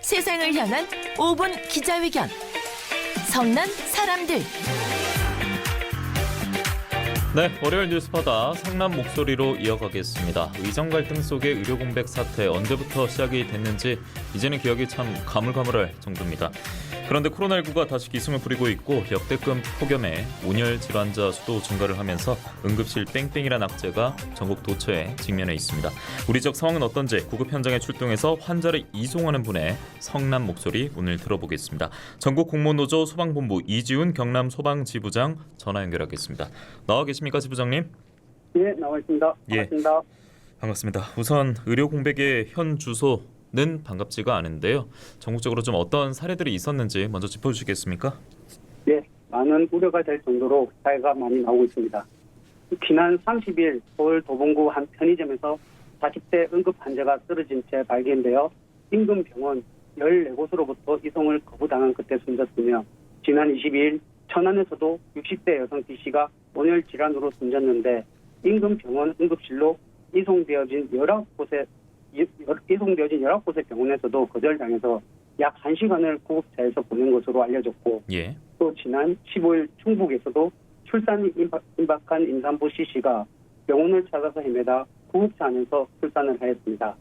세상을 향한 5분 기자회견. 성난 사람들. 네, 월요일 뉴스파다 성남 목소리로 이어가겠습니다. 의정 갈등 속의 의료 공백 사태 언제부터 시작이 됐는지 이제는 기억이 참 가물가물할 정도입니다. 그런데 코로나19가 다시 기승을 부리고 있고 역대급 폭염에 온열 질환자 수도 증가를 하면서 응급실 뺑뺑이란 악재가 전국 도처에 직면해 있습니다. 우리 지역 상황은 어떤지 구급 현장에 출동해서 환자를 이송하는 분의 성남 목소리 오늘 들어보겠습니다. 전국 공무노조 소방본부 이지훈 경남 소방지부장 전화 연결하겠습니다. 나와 계십니까, 지부장님? 예, 나와 있습니다. 반갑습니다. 예, 반갑습니다. 우선 의료 공백의 현 주소는 반갑지가 않은데요. 전국적으로 좀 어떤 사례들이 있었는지 먼저 짚어주시겠습니까? 예, 많은 우려가 될 정도로 사례가 많이 나오고 있습니다. 지난 30일 서울 도봉구 한 편의점에서 40대 응급 환자가 쓰러진 채 발견되어 인근 병원 14곳으로부터 이송을 거부당한 끝에 숨졌으며, 지난 22일 천안에서도 60대 여성 B씨가 온열 질환으로 숨졌는데 인근 병원 응급실로 이송되어진 19곳의 병원에서도 거절당해서 약 1시간을 구급차에서 보낸 것으로 알려졌고, 예. 또 지난 15일 충북에서도 출산이 임박한 임산부 C씨가 병원을 찾아서 헤매다 구급차 안에서 출산을 하였습니다.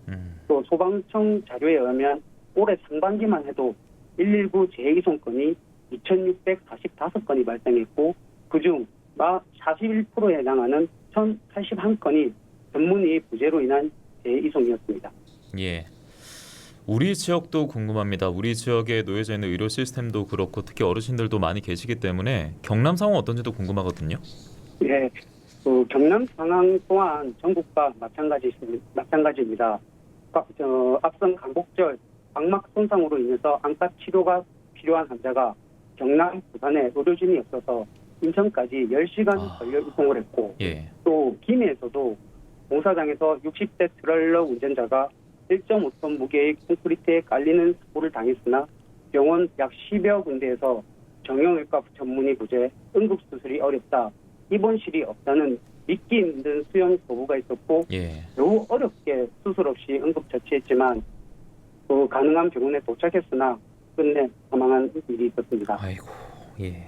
또 소방청 자료에 의하면 올해 상반기만 해도 119 재이송 건이 2,645건이 발생했고, 그중 41%에 해당하는 1,081건이 전문의 부재로 인한 재이송이었습니다. 예. 우리 지역도 궁금합니다. 우리 지역에 놓여져 있는 의료 시스템도 그렇고 특히 어르신들도 많이 계시기 때문에 경남 상황 어떤지도 궁금하거든요. 예, 경남 상황 또한 전국과 마찬가지입니다. 앞선 광복절 망막 손상으로 인해서 안과 치료가 필요한 환자가 경남, 부산에 의료진이 없어서 인천까지 10시간 걸려 이송을 했고, 예. 또 김해에서도 공사장에서 60대 트레일러 운전자가 1.5톤 무게의 콘크리트에 깔리는 사고를 당했으나 병원 약 10여 군데에서 정형외과 전문의 부재, 응급수술이 어렵다, 입원실이 없다는 믿기 힘든 수용 거부가 있었고, 예. 매우 어렵게 수술 없이 응급처치했지만 가능한 병원에 도착했으나 끝내 사망한 일이 있었습니다. 아이고, 예.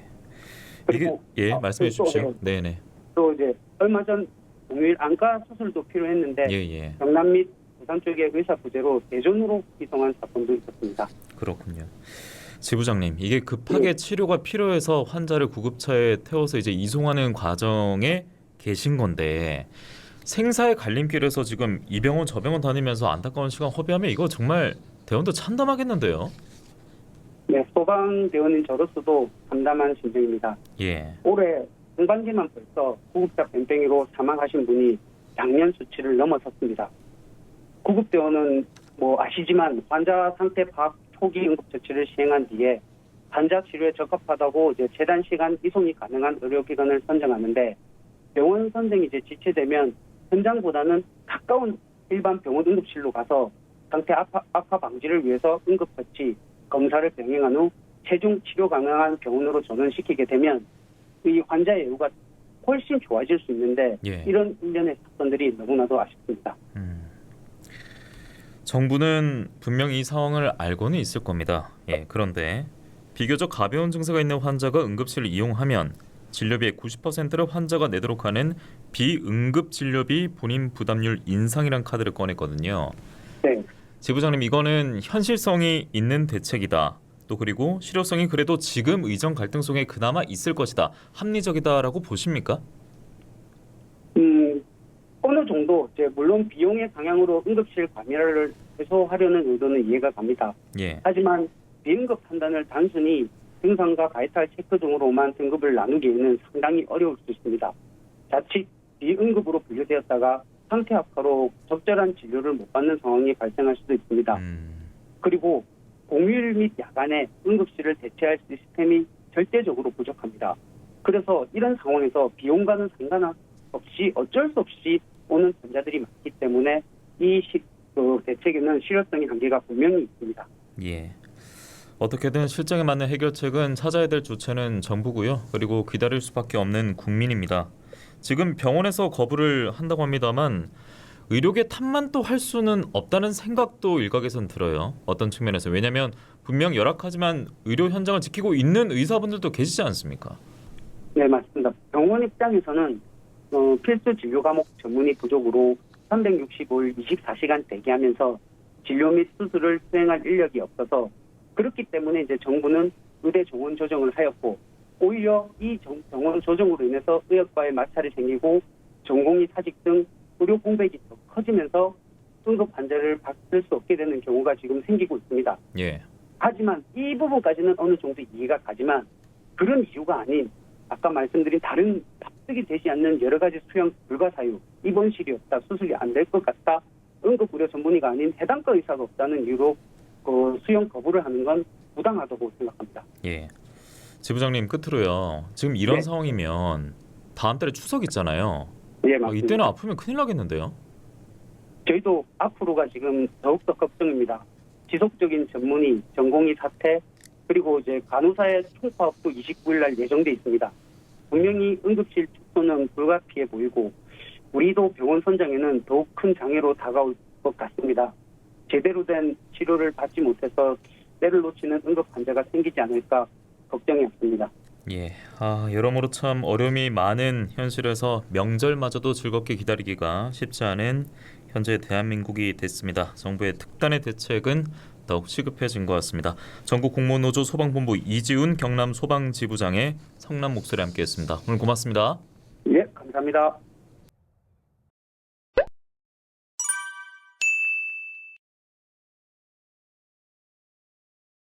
그리고 이게 말씀해 주십시오. 네네. 또 이제 얼마 전 공휴일 안과 수술도 필요했는데 예. 경남 및 부산 쪽의 의사 부재로 대전으로 이송한 사건도 있었습니다. 그렇군요. 지부장님, 이게 급하게 치료가 필요해서 환자를 구급차에 태워서 이제 이송하는 과정에 계신 건데 생사의 갈림길에서 지금 이 병원 저 병원 다니면서 안타까운 시간 허비하면 이거 정말 대원도 참담하겠는데요. 네, 소방대원인 저로서도 참담한 심정입니다. 예. 올해 상반기만 벌써 구급차 뺑뺑이로 사망하신 분이 작년 수치를 넘어섰습니다. 구급대원은 아시지만 환자 상태 파악 초기 응급처치를 시행한 뒤에 환자 치료에 적합하다고 이제 최단 시간 이송이 가능한 의료기관을 선정하는데, 병원 선정이 이제 지체되면 현장보다는 가까운 일반 병원 응급실로 가서 상태 악화 방지를 위해서 응급처치, 검사를 병행한 후 최종 치료 가능한 병원으로 전원시키게 되면 이 환자의 예후가 훨씬 좋아질 수 있는데, 예. 이런 일련의 사건들이 너무나도 아쉽습니다. 정부는 분명히 이 상황을 알고는 있을 겁니다. 예, 그런데 비교적 가벼운 증세가 있는 환자가 응급실을 이용하면 진료비의 90%를 환자가 내도록 하는 비응급 진료비 본인 부담률 인상이란 카드를 꺼냈거든요. 네. 지부장님, 이거는 현실성이 있는 대책이다. 또 그리고 실효성이 그래도 지금 의정 갈등 속에 그나마 있을 것이다. 합리적이다라고 보십니까? 어느 정도 물론 비용의 방향으로 응급실 과밀화를 해소하려는 의도는 이해가 갑니다. 예. 하지만 비응급 판단을 단순히 증상과 바이탈 체크 등으로만 등급을 나누기에는 상당히 어려울 수 있습니다. 자칫 비응급으로 분류되었다가 상태 악화로 적절한 진료를 못 받는 상황이 발생할 수도 있습니다. 그리고 공휴일 및 야간에 응급실을 대체할 시스템이 절대적으로 부족합니다. 그래서 이런 상황에서 비용과는 상관없이 어쩔 수 없이 오는 환자들이 많기 때문에 이 대책에는 실효성의 한계가 분명히 있습니다. 예. 어떻게든 실정에 맞는 해결책은 찾아야 될 주체는 정부고요. 그리고 기다릴 수밖에 없는 국민입니다. 지금 병원에서 거부를 한다고 합니다만 의료계 탓만 또 할 수는 없다는 생각도 일각에선 들어요. 어떤 측면에서. 왜냐하면 분명 열악하지만 의료 현장을 지키고 있는 의사분들도 계시지 않습니까? 네, 맞습니다. 병원 입장에서는 필수 진료 과목 전문의 부족으로 365일 24시간 대기하면서 진료 및 수술을 수행할 인력이 없어서 그렇기 때문에 이제 정부는 의대 정원 조정을 하였고 오히려 이 정원 조정으로 인해서 의학과에 마찰이 생기고 전공의 사직 등 의료 공백이 더 커지면서 응급 환자를 받을 수 없게 되는 경우가 지금 생기고 있습니다. 예. 하지만 이 부분까지는 어느 정도 이해가 가지만 그런 이유가 아닌 아까 말씀드린 다른 납득이 되지 않는 여러 가지 수용 불가 사유, 입원실이 없다, 수술이 안 될 것 같다, 응급의료 전문의가 아닌 해당과 의사가 없다는 이유로 수용 거부를 하는 건 부당하다고 생각합니다. 예. 지부장님 끝으로요. 지금 이런 네. 상황이면 다음 달에 추석 있잖아요. 예, 맞습니다. 이때는 아프면 큰일 나겠는데요. 저희도 앞으로가 지금 더욱더 걱정입니다. 지속적인 전문의, 전공의 사태, 그리고 이제 간호사의 총파업도 29일 날 예정돼 있습니다. 분명히 응급실 축소는 불가피해 보이고 우리도 병원 선장에는 더욱 큰 장애로 다가올 것 같습니다. 제대로 된 치료를 받지 못해서 때를 놓치는 응급 환자가 생기지 않을까 걱정이 앞섭니다. 예, 여러모로 참 어려움이 많은 현실에서 명절마저도 즐겁게 기다리기가 쉽지 않은 현재 대한민국이 됐습니다. 정부의 특단의 대책은 더욱 시급해진 것 같습니다. 전국공무원노조 소방본부 이지훈 경남소방지부장의 성남 목소리 함께했습니다. 오늘 고맙습니다. 예, 감사합니다.